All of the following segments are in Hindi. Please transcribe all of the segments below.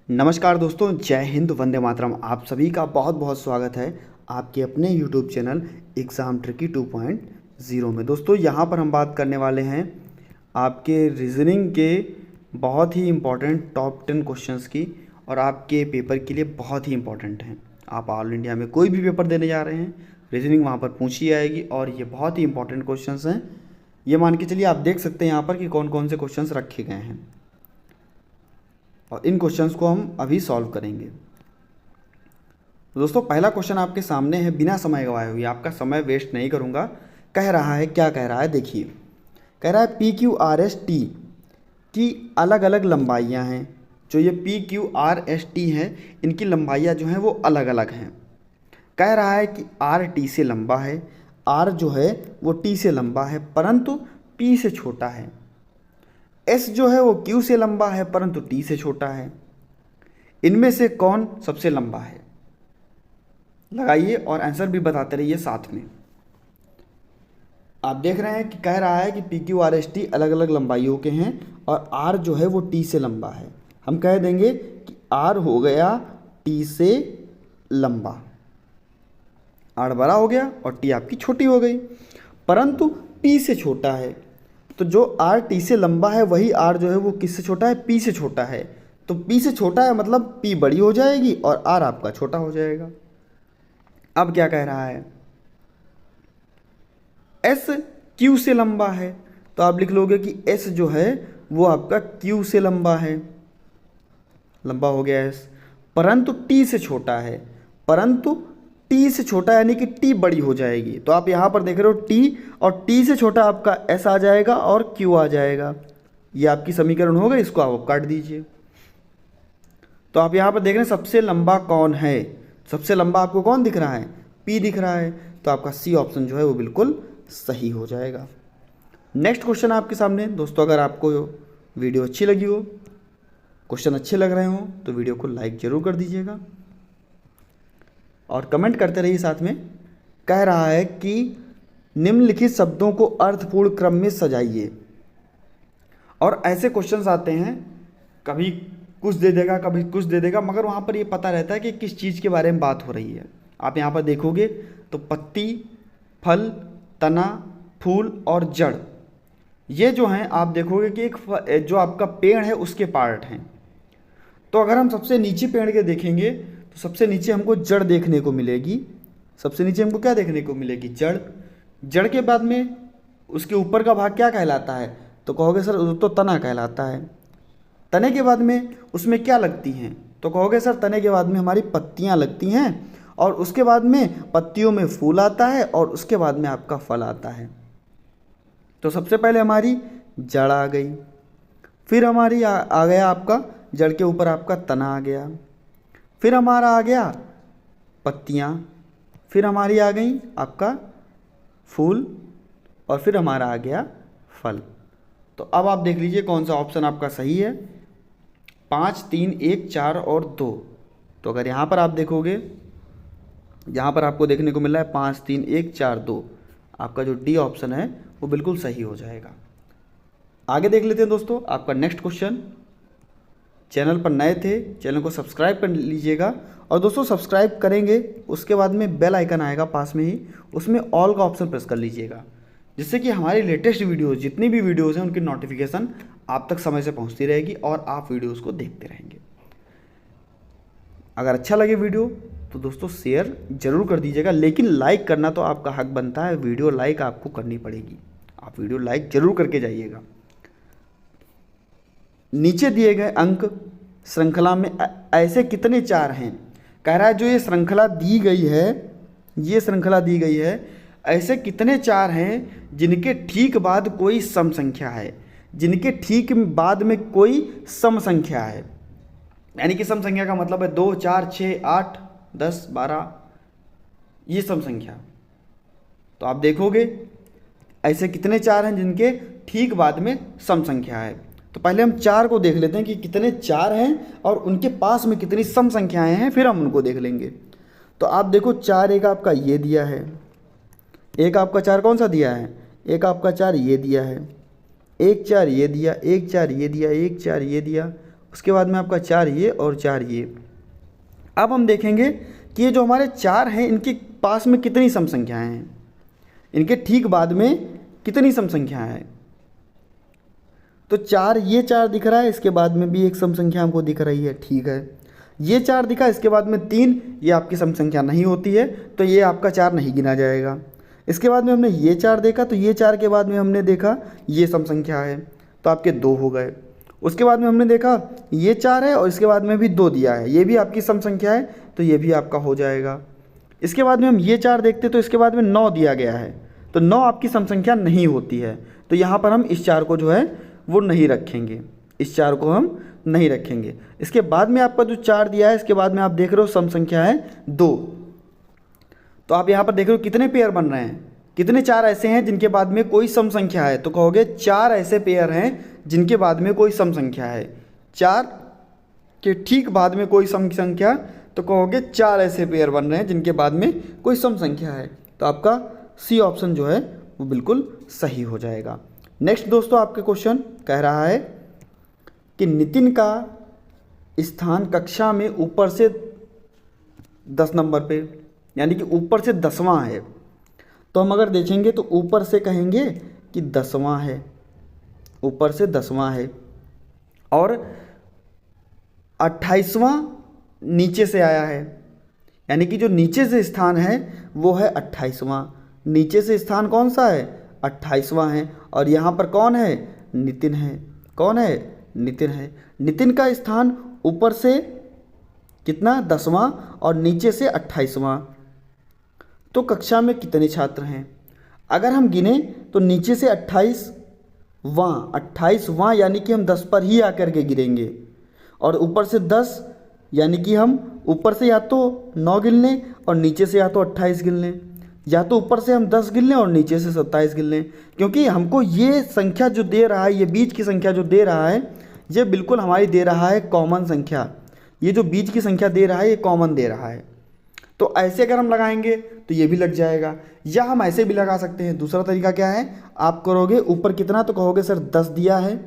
नमस्कार दोस्तों, जय हिंद, वंदे मातरम। आप सभी का बहुत बहुत स्वागत है आपके अपने यूट्यूब चैनल एग्ज़ाम ट्रिकी 2.0 में। दोस्तों, यहाँ पर हम बात करने वाले हैं आपके रीजनिंग के बहुत ही इम्पोर्टेंट टॉप 10 क्वेश्चंस की, और आपके पेपर के लिए बहुत ही इम्पोर्टेंट हैं। आप ऑल इंडिया में कोई भी पेपर देने जा रहे हैं, रीजनिंग वहाँ पर पूछी जाएगी, और ये बहुत ही इंपॉर्टेंट क्वेश्चंस हैं। ये मान के चलिए, आप देख सकते हैं यहाँ पर कि कौन कौन से क्वेश्चंस रखे गए हैं, और इन क्वेश्चंस को हम अभी सॉल्व करेंगे। तो दोस्तों, पहला क्वेश्चन आपके सामने है, बिना समय गवाए हुए, आपका समय वेस्ट नहीं करूंगा। कह रहा है, क्या कह रहा है देखिए, कह रहा है P Q R S T की अलग अलग लंबाइयां हैं। जो ये P Q R S T है, इनकी लंबाइयां जो हैं वो अलग अलग हैं। कह रहा है कि आर टी से लंबा है, आर जो है वो टी से लंबा है परंतु पी से छोटा है। एस जो है वो क्यू से लंबा है परंतु टी से छोटा है। इनमें से कौन सबसे लंबा है? लगाइए और आंसर भी बताते रहिए साथ में। आप देख रहे हैं कि कह रहा है कि P Q R S T अलग अलग लंबाइयों के हैं, और आर जो है वो टी से लंबा है। हम कह देंगे कि आर हो गया टी से लंबा, आर बड़ा हो गया और टी आपकी छोटी हो गई, परंतु पी से छोटा है। तो जो आर टी से लंबा है वही आर जो है वो किससे छोटा है? पी से छोटा है। तो पी से छोटा है मतलब पी बड़ी हो जाएगी और आर आपका छोटा हो जाएगा। अब क्या कह रहा है? एस क्यू से लंबा है, तो आप लिख लोगे कि एस जो है वो आपका क्यू से लंबा है, लंबा हो गया एस, परंतु टी से छोटा है। परंतु टी से छोटा यानी कि टी बड़ी हो जाएगी। तो आप यहाँ पर देख रहे हो टी, और टी से छोटा आपका एस आ जाएगा और क्यू आ जाएगा। ये आपकी समीकरण हो गई, इसको आप काट दीजिए। तो आप यहाँ पर देख रहे हैं सबसे लंबा कौन है? सबसे लंबा आपको कौन दिख रहा है? पी दिख रहा है। तो आपका सी ऑप्शन जो है वो बिल्कुल सही हो जाएगा। नेक्स्ट क्वेश्चन आपके सामने। दोस्तों, अगर आपको वीडियो अच्छी लगी हो, क्वेश्चन अच्छे लग रहे हो, तो वीडियो को लाइक जरूर कर दीजिएगा और कमेंट करते रहिए साथ में। कह रहा है कि निम्नलिखित शब्दों को अर्थपूर्ण क्रम में सजाइए। और ऐसे क्वेश्चंस आते हैं, कभी कुछ दे देगा कभी कुछ दे देगा, मगर वहाँ पर ये पता रहता है कि किस चीज़ के बारे में बात हो रही है। आप यहाँ पर देखोगे तो पत्ती, फल, तना, फूल और जड़, ये जो हैं आप देखोगे कि एक जो आपका पेड़ है उसके पार्ट हैं। तो अगर हम सबसे नीचे पेड़ के देखेंगे तो सबसे नीचे हमको जड़ देखने को मिलेगी। सबसे नीचे हमको क्या देखने को मिलेगी? जड़। जड़ के बाद में उसके ऊपर का भाग क्या कहलाता है? तो कहोगे सर तो तना कहलाता है। तने के बाद में उसमें क्या लगती हैं? तो कहोगे सर तने के बाद में हमारी पत्तियां लगती हैं, और उसके बाद में पत्तियों में फूल आता है, और उसके बाद में आपका फल आता है। तो सबसे पहले हमारी जड़ आ गई, फिर हमारी आ गया आपका जड़ के ऊपर आपका तना आ गया, फिर हमारा आ गया पत्तियाँ, फिर हमारी आ गई आपका फूल, और फिर हमारा आ गया फल। तो अब आप देख लीजिए कौन सा ऑप्शन आपका सही है। 5, 3, 1, 4 और 2। तो अगर यहाँ पर आप देखोगे, यहाँ पर आपको देखने को मिल रहा है 5, 3, 1, 4, 2। आपका जो डी ऑप्शन है वो बिल्कुल सही हो जाएगा। आगे देख लेते हैं दोस्तों आपका नेक्स्ट क्वेश्चन। चैनल पर नए थे, चैनल को सब्सक्राइब कर लीजिएगा, और दोस्तों सब्सक्राइब करेंगे उसके बाद में बेल आइकन आएगा पास में ही, उसमें ऑल का ऑप्शन प्रेस कर लीजिएगा, जिससे कि हमारी लेटेस्ट वीडियोस, जितनी भी वीडियोस हैं उनकी नोटिफिकेशन आप तक समय से पहुंचती रहेगी और आप वीडियोस को देखते रहेंगे। अगर अच्छा लगे वीडियो तो दोस्तों शेयर जरूर कर दीजिएगा, लेकिन लाइक करना तो आपका हक बनता है। वीडियो लाइक आपको करनी पड़ेगी, आप वीडियो लाइक जरूर करके जाइएगा। नीचे दिए गए अंक श्रृंखला में ऐसे कितने चार हैं? कह रहा है जो ये श्रृंखला दी गई है, ये श्रृंखला दी गई है, ऐसे कितने चार हैं जिनके ठीक बाद कोई सम संख्या है? जिनके ठीक बाद में कोई सम संख्या है, यानी कि सम संख्या का मतलब है 2, 4, 6, 8, 10, 12, ये सम संख्या। तो आप देखोगे ऐसे कितने चार हैं जिनके ठीक बाद में सम संख्या है। तो पहले हम चार को देख लेते हैं कि कितने चार हैं और उनके पास में कितनी सम संख्याएं हैं, फिर हम उनको देख लेंगे। तो आप देखो चार, एक आपका ये दिया है, एक आपका चार कौन सा दिया है? एक आपका चार ये दिया है, एक चार ये दिया, एक चार ये दिया, एक चार ये दिया, उसके बाद में आपका 4 ये और 4 ये। अब हम देखेंगे कि ये जो हमारे 4 हैं इनके पास में कितनी सम संख्याएँ हैं, इनके ठीक बाद में कितनी सम संख्याएँ हैं। तो 4 ये 4 दिख रहा है, इसके बाद में भी एक सम संख्या हमको दिख रही है, ठीक है। ये 4 दिखा, इसके बाद में 3, ये आपकी सम संख्या नहीं होती है, तो ये आपका 4 नहीं गिना जाएगा। इसके बाद में हमने ये 4 देखा, तो ये 4 के बाद में हमने देखा ये सम संख्या है, तो आपके 2 हो गए। उसके बाद में हमने देखा ये 4 है और इसके बाद में भी 2 दिया है, ये भी आपकी सम संख्या है, तो ये भी आपका हो जाएगा। इसके बाद में हम ये 4 देखते, तो इसके बाद में 9 दिया गया है, तो 9 आपकी सम संख्या नहीं होती है, तो यहाँ पर हम इस 4 को जो है वो नहीं रखेंगे, इस 4 को हम नहीं रखेंगे। इसके बाद में आपका जो 4 दिया है, इसके बाद में आप देख रहे हो सम संख्या है 2, तो आप यहाँ पर देख रहे हो कितने पेयर बन रहे हैं, कितने 4 ऐसे हैं जिनके बाद में कोई सम संख्या है, तो कहोगे 4 ऐसे पेयर हैं जिनके बाद में कोई सम संख्या है। 4 के ठीक बाद में कोई सम संख्या, तो कहोगे 4 ऐसे पेयर बन रहे हैं जिनके बाद में कोई सम संख्या है, तो आपका सी ऑप्शन जो है वो बिल्कुल सही हो जाएगा। नेक्स्ट दोस्तों आपके क्वेश्चन कह रहा है कि नितिन का स्थान कक्षा में ऊपर से 10 नंबर पे, यानी कि ऊपर से 10वां है। तो हम अगर देखेंगे तो ऊपर से कहेंगे कि 10वां है, ऊपर से 10वां है, और 28वां नीचे से आया है, यानी कि जो नीचे से स्थान है वो है 28वां। नीचे से स्थान कौन सा है? 28वां है, और यहाँ पर कौन है? नितिन है। कौन है? नितिन है। नितिन का स्थान ऊपर से कितना? 10वां, और नीचे से 28वां। तो कक्षा में कितने छात्र हैं? अगर हम गिने तो नीचे से 28वां यानी कि हम 10 पर ही आकर के गिरेंगे, और ऊपर से 10 यानी कि हम ऊपर से या तो 9 गिन लें और नीचे से या तो 28 गिन लें, या तो ऊपर से हम 10 गिन लें और नीचे से 27 गिन लें, क्योंकि हमको ये संख्या जो दे रहा है, ये बीच की संख्या जो दे रहा है, ये बिल्कुल हमारी दे रहा है कॉमन संख्या। ये जो बीच की संख्या दे रहा है ये कॉमन दे रहा है। तो ऐसे अगर हम लगाएंगे तो ये भी लग जाएगा, या हम ऐसे भी लगा सकते हैं। दूसरा तरीका क्या है? आप करोगे ऊपर कितना, तो कहोगे सर 10 दिया है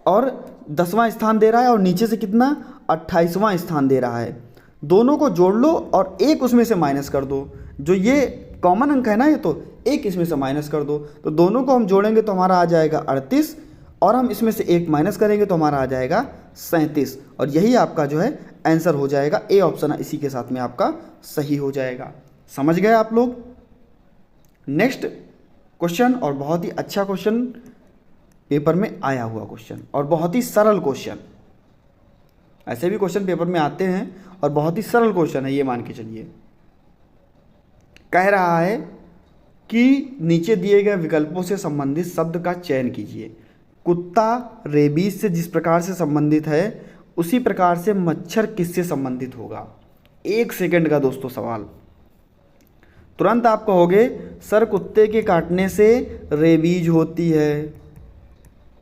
और 10वां स्थान दे रहा है, और नीचे से कितना? 28वां स्थान दे रहा है। दोनों को जोड़ लो और एक उसमें से माइनस कर दो। जो ये कॉमन अंक है ना, ये तो एक इसमें से माइनस कर दो, तो दोनों को हम जोड़ेंगे तो हमारा आ जाएगा 38, और हम इसमें से एक माइनस करेंगे तो हमारा आ जाएगा 37, और यही आपका जो है आंसर हो जाएगा। ए ऑप्शन इसी के साथ में आपका सही हो जाएगा। समझ गए आप लोग? नेक्स्ट क्वेश्चन, और बहुत ही अच्छा क्वेश्चन पेपर में आया हुआ क्वेश्चन, और बहुत ही सरल क्वेश्चन। ऐसे भी क्वेश्चन पेपर में आते हैं और बहुत ही सरल क्वेश्चन है, ये मान के चलिए। कह रहा है कि नीचे दिए गए विकल्पों से संबंधित शब्द का चयन कीजिए। कुत्ता रेबीज से जिस प्रकार से संबंधित है उसी प्रकार से मच्छर किससे संबंधित होगा? 1 सेकंड का दोस्तों सवाल। तुरंत आप कहोगे सर कुत्ते के काटने से रेबीज होती है।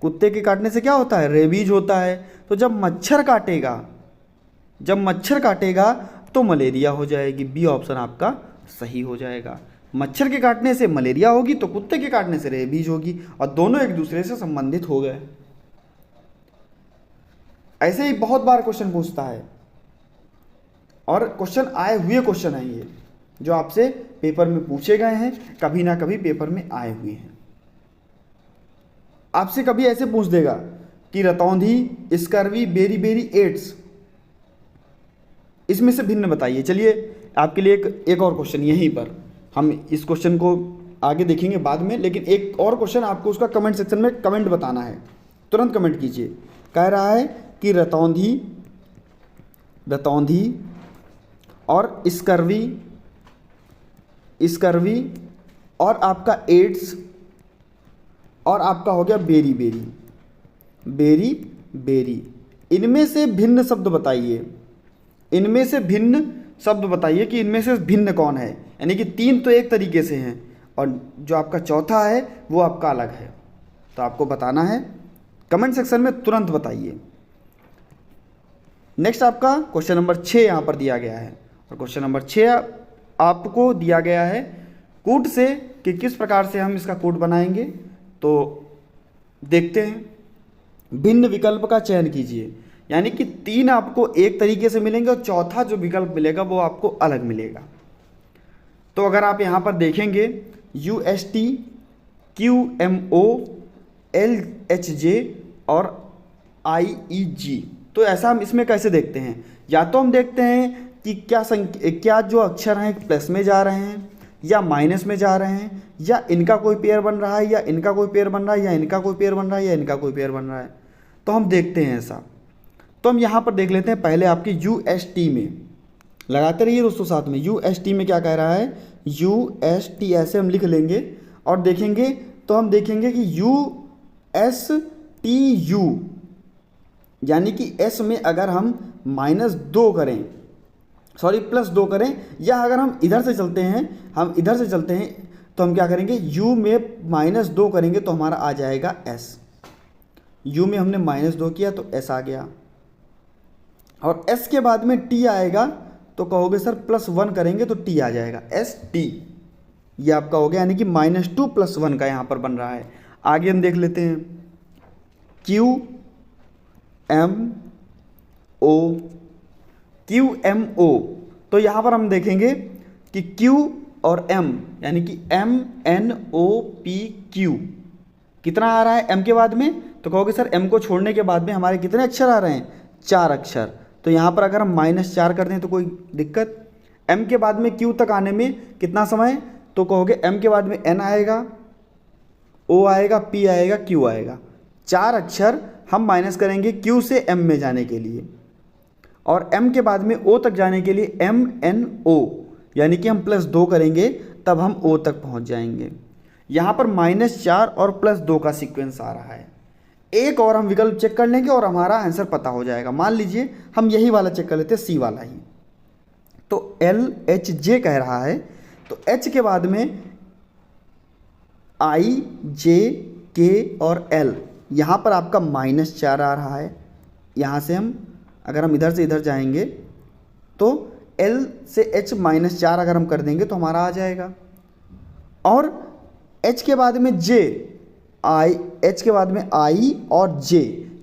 कुत्ते के काटने से क्या होता है? रेबीज होता है। तो जब मच्छर काटेगा तो मलेरिया हो जाएगी। बी ऑप्शन आपका सही हो जाएगा। मच्छर के काटने से मलेरिया होगी तो कुत्ते के काटने से रेबीज होगी, और दोनों एक दूसरे से संबंधित हो गए। ऐसे ही बहुत बार क्वेश्चन पूछता है, और क्वेश्चन आए हुए क्वेश्चन है ये, जो आपसे पेपर में पूछे गए हैं, कभी ना कभी पेपर में आए हुए हैं। आपसे कभी ऐसे पूछ देगा कि रतौंधी, स्कर्वी, बेरी बेरी, एड्स, इसमें से भिन्न बताइए। चलिए आपके लिए एक और क्वेश्चन, यहीं पर हम इस क्वेश्चन को आगे देखेंगे बाद में, लेकिन एक और क्वेश्चन आपको उसका कमेंट सेक्शन में कमेंट बताना है। तुरंत कमेंट कीजिए। कह रहा है कि रतौंधी और स्कर्वी और आपका एड्स और आपका हो गया बेरी बेरी, इनमें से भिन्न शब्द बताइए। इनमें से भिन्न शब्द बताइए कि इनमें से भिन्न कौन है। यानी कि 3 तो एक तरीके से हैं, और जो आपका चौथा है वो आपका अलग है। तो आपको बताना है, कमेंट सेक्शन में तुरंत बताइए। नेक्स्ट आपका क्वेश्चन नंबर 6 यहाँ पर दिया गया है, और क्वेश्चन नंबर 6 आपको दिया गया है कूट से, कि किस प्रकार से हम इसका कूट बनाएंगे। तो देखते हैं। भिन्न विकल्प का चयन कीजिए, यानी कि 3 आपको एक तरीके से मिलेंगे और चौथा जो विकल्प मिलेगा वो आपको अलग मिलेगा। तो अगर आप यहाँ पर देखेंगे UST, QMO, LHJ और IEG, तो ऐसा हम इसमें कैसे देखते हैं? या तो हम देखते हैं कि क्या जो अक्षर हैं प्लस में जा रहे हैं या माइनस में जा रहे हैं, या इनका कोई पेयर बन रहा है या इनका कोई पेयर बन रहा है, या इनका कोई पेयर बन रहा है या इनका कोई पेयर बन रहा है, तो हम देखते हैं ऐसा। तो हम यहाँ पर देख लेते हैं पहले आपकी UST में, लगाते रहिए दोस्तों साथ में। UST में क्या कह रहा है? UST ऐसे हम लिख लेंगे और देखेंगे तो हम देखेंगे कि USTU, यानी कि S में अगर हम -2 करें, सॉरी +2 करें, या अगर हम इधर से चलते हैं, तो हम क्या करेंगे? U में -2 करेंगे तो हमारा आ जाएगा S। U में हमने -2 किया तो S आ गया, और S के बाद में T आएगा तो कहोगे सर +1 करेंगे तो T आ जाएगा, ST। ये आपका हो गया, यानी कि -2 + 1 का यहाँ पर बन रहा है। आगे हम देख लेते हैं QMO। तो यहाँ पर हम देखेंगे कि Q और M, यानी कि MNOPQ कितना आ रहा है M के बाद में? तो कहोगे सर M को छोड़ने के बाद में हमारे कितने अक्षर आ रहे हैं? 4 अक्षर। तो यहाँ पर अगर हम -4 कर दें तो कोई दिक्कत? M के बाद में Q तक आने में कितना समय? तो कहोगे M के बाद में N आएगा, O आएगा, P आएगा, Q आएगा। 4 अक्षर हम माइनस करेंगे Q से M में जाने के लिए, और M के बाद में O तक जाने के लिए MNO, यानी कि हम +2 करेंगे तब हम O तक पहुंच जाएंगे। यहाँ पर -4 और +2 का सीक्वेंस आ रहा है। एक और हम विकल्प चेक कर लेंगे और हमारा आंसर पता हो जाएगा। मान लीजिए हम यही वाला चेक कर लेते हैं, C वाला ही। तो LHJ कह रहा है, तो H के बाद में I, J, K और L, यहाँ पर आपका -4 आ रहा है। यहाँ से हम अगर हम इधर से इधर जाएंगे तो L से H -4 अगर हम कर देंगे तो हमारा आ जाएगा। और H के बाद में J, H के बाद में I और J,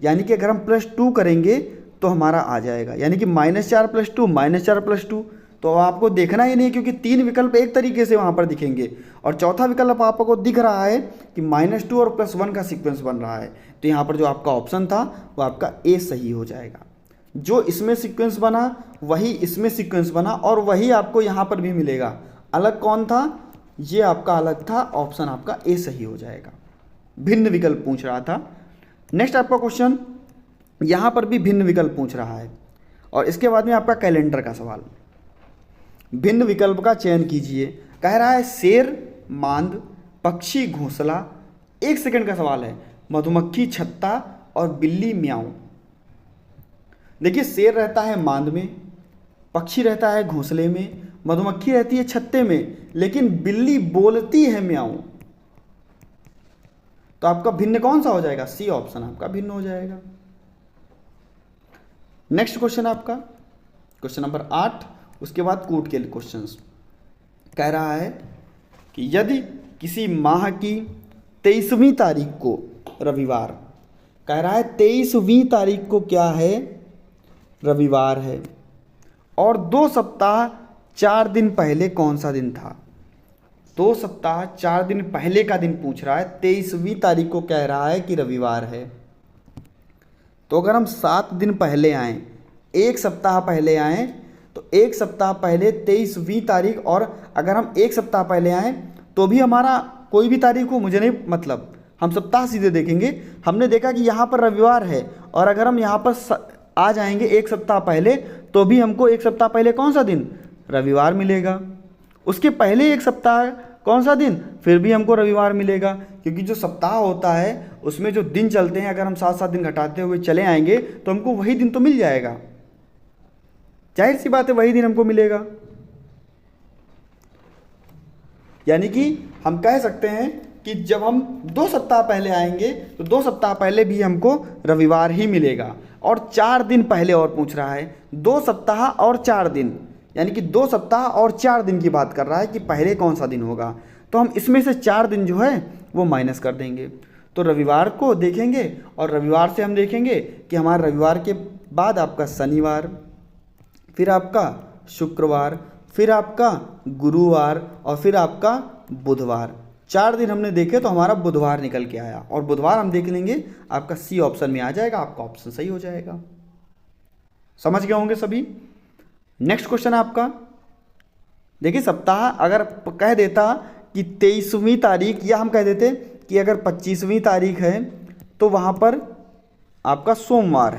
यानी कि अगर हम +2 करेंगे तो हमारा आ जाएगा, यानी कि -4 + 2 -4 + 2। तो आपको देखना ही नहीं, क्योंकि 3 विकल्प एक तरीके से वहाँ पर दिखेंगे, और चौथा विकल्प आपको दिख रहा है कि -2 और +1 का सीक्वेंस बन रहा है। तो यहाँ पर जो आपका ऑप्शन था वो आपका A सही हो जाएगा। जो इसमें सीक्वेंस बना वही इसमें सीक्वेंस बना, और वही आपको यहाँ पर भी मिलेगा। अलग कौन था? ये आपका अलग था, ऑप्शन आपका A सही हो जाएगा। भिन्न विकल्प पूछ रहा था। नेक्स्ट आपका क्वेश्चन यहाँ पर भी भिन्न विकल्प पूछ रहा है, और इसके बाद में आपका कैलेंडर का सवाल। भिन्न विकल्प का चयन कीजिए, कह रहा है शेर, मांद, पक्षी घोंसला। 1 सेकंड का सवाल है। मधुमक्खी छत्ता और बिल्ली म्याऊं। देखिए, शेर रहता है मांद में, पक्षी रहता है घोंसले में, मधुमक्खी रहती है छत्ते में, लेकिन बिल्ली बोलती है म्याऊं। तो आपका भिन्न कौन सा हो जाएगा? C ऑप्शन आपका भिन्न हो जाएगा। नेक्स्ट क्वेश्चन आपका क्वेश्चन नंबर 8, उसके बाद कूट के क्वेश्चंस। कह रहा है कि यदि किसी माह की 23वीं तारीख को रविवार, कह रहा है 23वीं तारीख को क्या है? रविवार है, और 2 सप्ताह 4 दिन पहले कौन सा दिन था? 2 सप्ताह 4 दिन पहले का दिन पूछ रहा है। 23वीं तारीख को कह रहा है कि रविवार है। तो अगर हम 7 दिन पहले आएँ, 1 सप्ताह पहले आएँ, तो 1 सप्ताह पहले 23वीं तारीख, और अगर हम 1 सप्ताह पहले आएँ तो भी हमारा कोई भी तारीख हो, मुझे नहीं मतलब, हम सप्ताह सीधे देखेंगे। हमने देखा कि यहाँ पर रविवार है, और अगर हम यहाँ पर आ जाएंगे 1 सप्ताह पहले, तो भी हमको 1 सप्ताह पहले कौन सा दिन? रविवार मिलेगा। उसके पहले 1 सप्ताह कौन सा दिन? फिर भी हमको रविवार मिलेगा, क्योंकि जो सप्ताह होता है उसमें जो दिन चलते हैं, अगर हम 7-7 दिन घटाते हुए चले आएंगे तो हमको वही दिन तो मिल जाएगा। जाहिर सी बात है, वही दिन हमको मिलेगा। यानी कि हम कह सकते हैं कि जब हम 2 सप्ताह पहले आएंगे तो 2 सप्ताह पहले भी हमको रविवार ही मिलेगा। और 4 दिन पहले और पूछ रहा है, 2 सप्ताह और 4 दिन, यानी कि 2 सप्ताह और 4 दिन की बात कर रहा है कि पहले कौन सा दिन होगा। तो हम इसमें से 4 दिन जो है वो माइनस कर देंगे। तो रविवार को देखेंगे और रविवार से हम देखेंगे कि हमारा रविवार के बाद आपका शनिवार, फिर आपका शुक्रवार, फिर आपका गुरुवार और फिर आपका बुधवार। 4 दिन हमने देखे तो हमारा बुधवार निकल के आया और बुधवार हम देख लेंगे, आपका सी ऑप्शन में आ जाएगा, आपका ऑप्शन सही हो जाएगा। समझ गए होंगे सभी। नेक्स्ट क्वेश्चन आपका देखिए, सप्ताह अगर कह देता कि 23वीं तारीख, या हम कह देते कि अगर 25वीं तारीख है तो वहाँ पर आपका सोमवार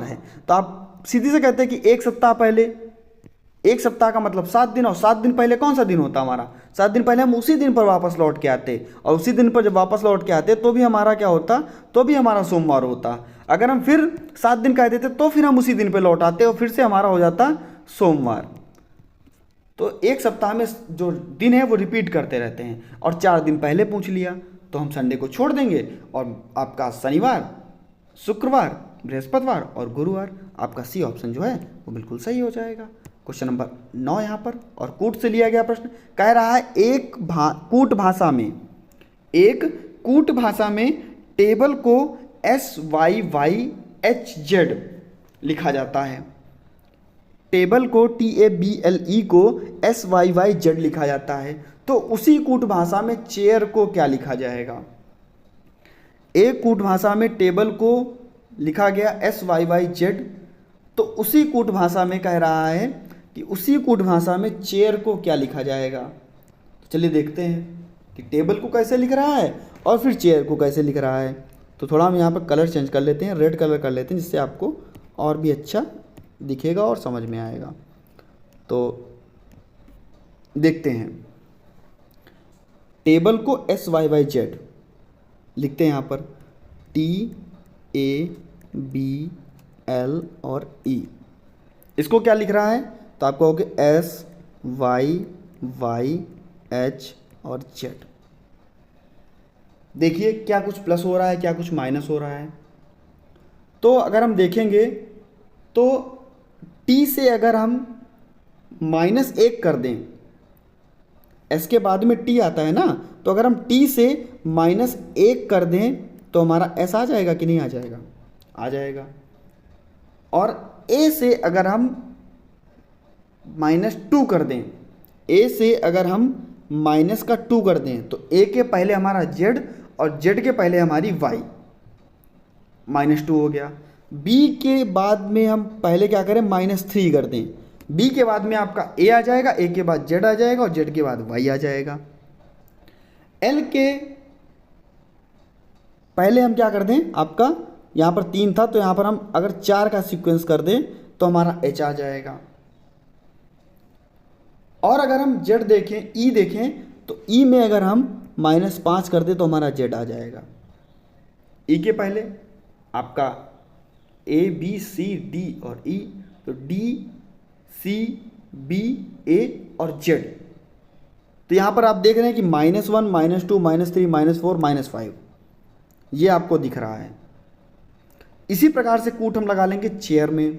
है, तो आप सीधी से कहते हैं कि एक सप्ताह पहले, एक सप्ताह का मतलब 7 दिन, और 7 दिन पहले कौन सा दिन होता हमारा, 7 दिन पहले हम उसी दिन पर वापस लौट के आते, और उसी दिन पर जब वापस लौट के आते तो भी हमारा क्या होता, तो भी हमारा सोमवार होता। अगर हम फिर 7 दिन कह देते तो फिर हम उसी दिन पर लौट आते और फिर से हमारा हो जाता सोमवार। तो एक सप्ताह में जो दिन है वो रिपीट करते रहते हैं, और 4 दिन पहले पूछ लिया तो हम संडे को छोड़ देंगे और आपका शनिवार, शुक्रवार, बृहस्पतिवार और गुरुवार, आपका सी ऑप्शन जो है वो बिल्कुल सही हो जाएगा। क्वेश्चन नंबर 9 यहाँ पर, और कूट से लिया गया प्रश्न कह रहा है एक कूट भाषा में टेबल को SYYHZ लिखा जाता है। टेबल को TABLE को SYYZ लिखा जाता है, तो उसी कूट भाषा में चेयर को क्या लिखा जाएगा। एक कूट भाषा में टेबल को लिखा गया SYYZ, तो उसी कूट भाषा में कह रहा है कि उसी कूट भाषा में चेयर को क्या लिखा जाएगा। तो चलिए देखते हैं कि टेबल को कैसे लिख रहा है और फिर चेयर को कैसे लिख रहा है। तो थोड़ा हम यहाँ पर कलर चेंज कर लेते हैं, रेड कलर कर लेते हैं, जिससे आपको और भी अच्छा दिखेगा और समझ में आएगा। तो देखते हैं, टेबल को SYYZ लिखते हैं यहाँ पर, TABL और E। इसको क्या लिख रहा है, तो आप कहोगे SYYH और Z। देखिए क्या कुछ प्लस हो रहा है, क्या कुछ माइनस हो रहा है। तो अगर हम देखेंगे तो T से अगर हम -1 कर दें, S के बाद में T आता है ना, तो अगर हम T से -1 कर दें तो हमारा S आ जाएगा कि नहीं आ जाएगा, आ जाएगा। और A से अगर हम -2 कर दें, A से अगर हम -2 कर दें तो A के पहले हमारा Z और Z के पहले हमारी Y, -2 हो गया। B के बाद में हम पहले क्या करें, -3 कर दें, B के बाद में आपका A आ जाएगा, A के बाद Z आ जाएगा और Z के बाद Y आ जाएगा। L के पहले हम क्या कर दें, आपका यहाँ पर 3 था तो यहाँ पर हम अगर 4 का सीक्वेंस कर दें तो हमारा H आ जाएगा। और अगर हम Z देखें, E देखें, तो E में अगर हम -5 कर दें तो हमारा Z आ जाएगा। E के पहले आपका A B C D और E, तो D C B A और Z। तो यहाँ पर आप देख रहे हैं कि -1, -2, -3, -4, -5 ये आपको दिख रहा है। इसी प्रकार से कूट हम लगा लेंगे चेयर में,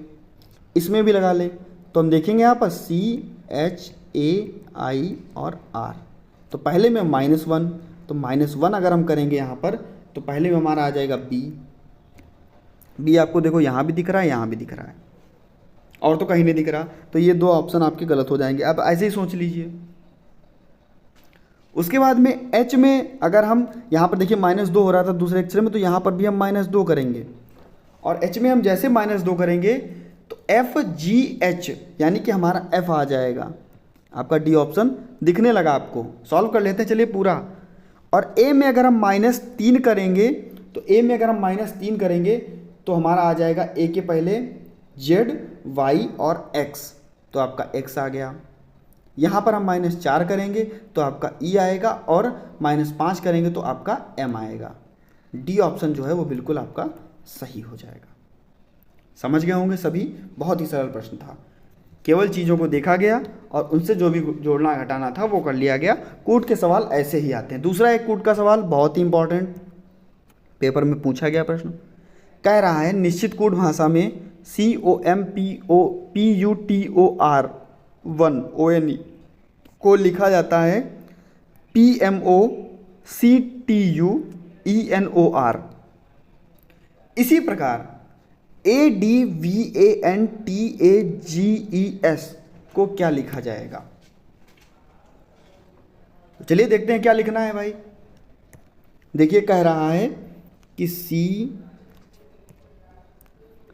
इसमें भी लगा लें तो हम देखेंगे यहाँ पर CHAI और R। तो पहले में -1, तो -1 अगर हम करेंगे यहाँ पर तो पहले में हमारा आ जाएगा B आपको देखो यहाँ भी दिख रहा है, यहाँ भी दिख रहा है, और तो कहीं नहीं दिख रहा। तो ये 2 ऑप्शन आपके गलत हो जाएंगे। अब ऐसे ही सोच लीजिए। उसके बाद में H में अगर हम यहाँ पर देखिए -2 हो रहा था दूसरे अक्षर में, तो यहाँ पर भी हम -2 करेंगे, और H में हम जैसे -2 करेंगे तो FGH यानी कि हमारा F आ जाएगा। आपका D ऑप्शन दिखने लगा आपको। सॉल्व कर लेते हैं चलिए पूरा। और A में अगर हम -3 करेंगे, तो A में अगर हम -3 करेंगे तो हमारा आ जाएगा A के पहले Z, Y और X, तो आपका X आ गया। यहाँ पर हम -4 करेंगे तो आपका E आएगा, और -5 करेंगे तो आपका M आएगा। D ऑप्शन जो है वो बिल्कुल आपका सही हो जाएगा। समझ गए होंगे सभी। बहुत ही सरल प्रश्न था, केवल चीज़ों को देखा गया और उनसे जो भी जोड़ना घटाना था वो कर लिया गया। कूट के सवाल ऐसे ही आते हैं। दूसरा एक कूट का सवाल बहुत ही इंपॉर्टेंट, पेपर में पूछा गया प्रश्न, कह रहा है निश्चित कूट भाषा में COMPUTOR1 ONE को लिखा जाता है PMOCTURE TUENOR। इसी प्रकार ADVANTAGES को क्या लिखा जाएगा? चलिए देखते हैं क्या लिखना है भाई। देखिए कह रहा है कि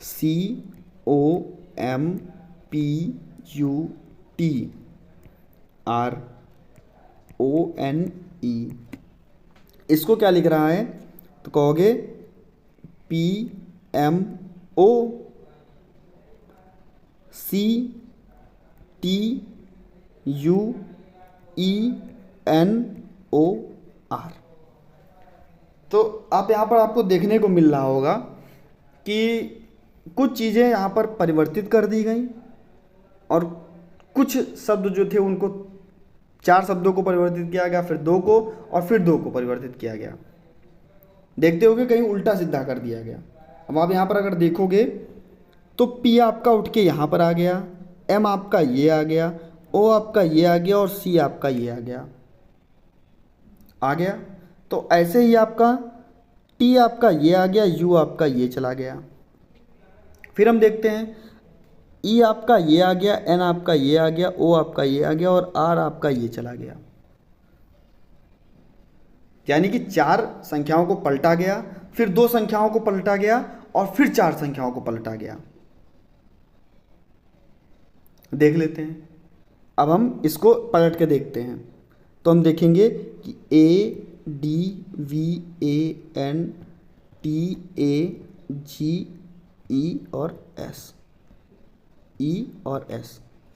COMPUTRONE, इसको क्या लिख रहा है? तो कहोगे PMOCTUENOR। तो आप यहाँ पर आपको देखने को मिल रहा होगा कि कुछ चीज़ें यहाँ पर परिवर्तित कर दी गई और कुछ शब्द जो थे उनको 4 शब्दों को परिवर्तित किया गया, फिर 2 को और फिर 2 को परिवर्तित किया गया। देखते होगे कहीं उल्टा सीधा कर दिया गया। अब आप यहाँ पर अगर देखोगे तो P आपका उठ के यहाँ पर आ गया, M आपका ये आ गया, O आपका ये आ गया और C आपका ये आ गया। तो ऐसे ही आपका T आपका ये आ गया, U आपका ये चला गया। फिर हम देखते हैं E आपका ये आ गया, N आपका ये आ गया, O आपका ये आ गया और R आपका ये चला गया। यानी कि 4 संख्याओं को पलटा गया, फिर 2 संख्याओं को पलटा गया और फिर 4 संख्याओं को पलटा गया। देख लेते हैं। अब हम इसको पलट के देखते हैं तो हम देखेंगे कि ADVANTAGE और S, E और S,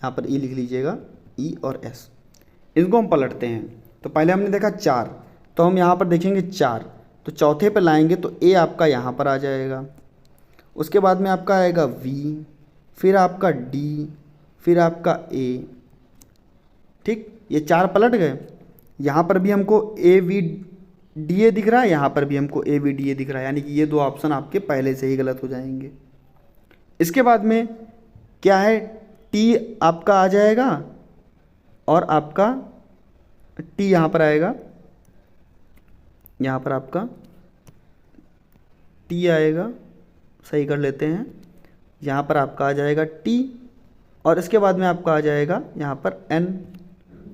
यहाँ पर E लिख लीजिएगा, E और S। इनको हम पलटते हैं तो पहले हमने देखा 4, तो हम यहाँ पर देखेंगे 4, तो चौथे पे लाएंगे तो A आपका यहाँ पर आ जाएगा, उसके बाद में आपका आएगा V, फिर आपका D, फिर आपका A। ठीक, ये 4 पलट गए। यहाँ पर भी हमको AVDA दिख रहा है, यहाँ पर भी हमको AVDA दिख रहा है, यानी कि ये 2 ऑप्शन आपके पहले से ही गलत हो जाएंगे। इसके बाद में क्या है, T आपका आ जाएगा और आपका T यहाँ पर आएगा, यहाँ पर आपका T आएगा, सही कर लेते हैं, यहाँ पर आपका आ जाएगा T और इसके बाद में आपका आ जाएगा यहाँ पर N।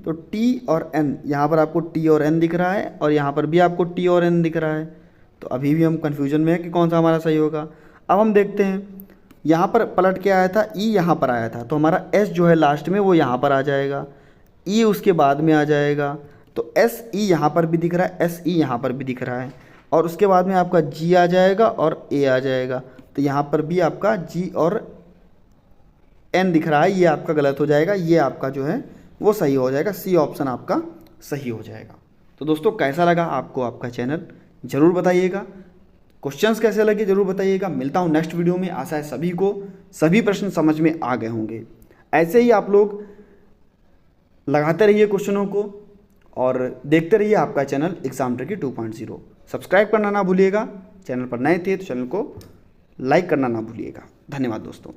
तो T और N, यहाँ पर आपको T और N दिख रहा है और यहाँ पर भी आपको T और N दिख रहा है। तो अभी भी हम कन्फ्यूजन में है कि कौन सा हमारा सही होगा। अब हम देखते हैं, यहाँ पर पलट के आया था E, यहाँ पर आया था, तो हमारा S जो है लास्ट में वो यहाँ पर आ जाएगा, E उसके बाद में आ जाएगा। तो SE यहाँ पर भी दिख रहा है, SE यहाँ पर भी दिख रहा है और उसके बाद में आपका G आ जाएगा और A आ जाएगा। तो यहाँ पर भी आपका G और N दिख रहा है, ये आपका गलत हो जाएगा, ये आपका जो है वो सही हो जाएगा, C ऑप्शन आपका सही हो जाएगा। तो दोस्तों कैसा लगा आपको आपका चैनल, ज़रूर बताइएगा। क्वेश्चंस कैसे लगे ज़रूर बताइएगा। मिलता हूँ नेक्स्ट वीडियो में। आशा है सभी को सभी प्रश्न समझ में आ गए होंगे। ऐसे ही आप लोग लगाते रहिए क्वेश्चनों को और देखते रहिए आपका चैनल एग्जाम ट्रिकी 2.0। सब्सक्राइब करना ना भूलिएगा, चैनल पर नए थे तो चैनल को लाइक करना ना भूलिएगा। धन्यवाद दोस्तों।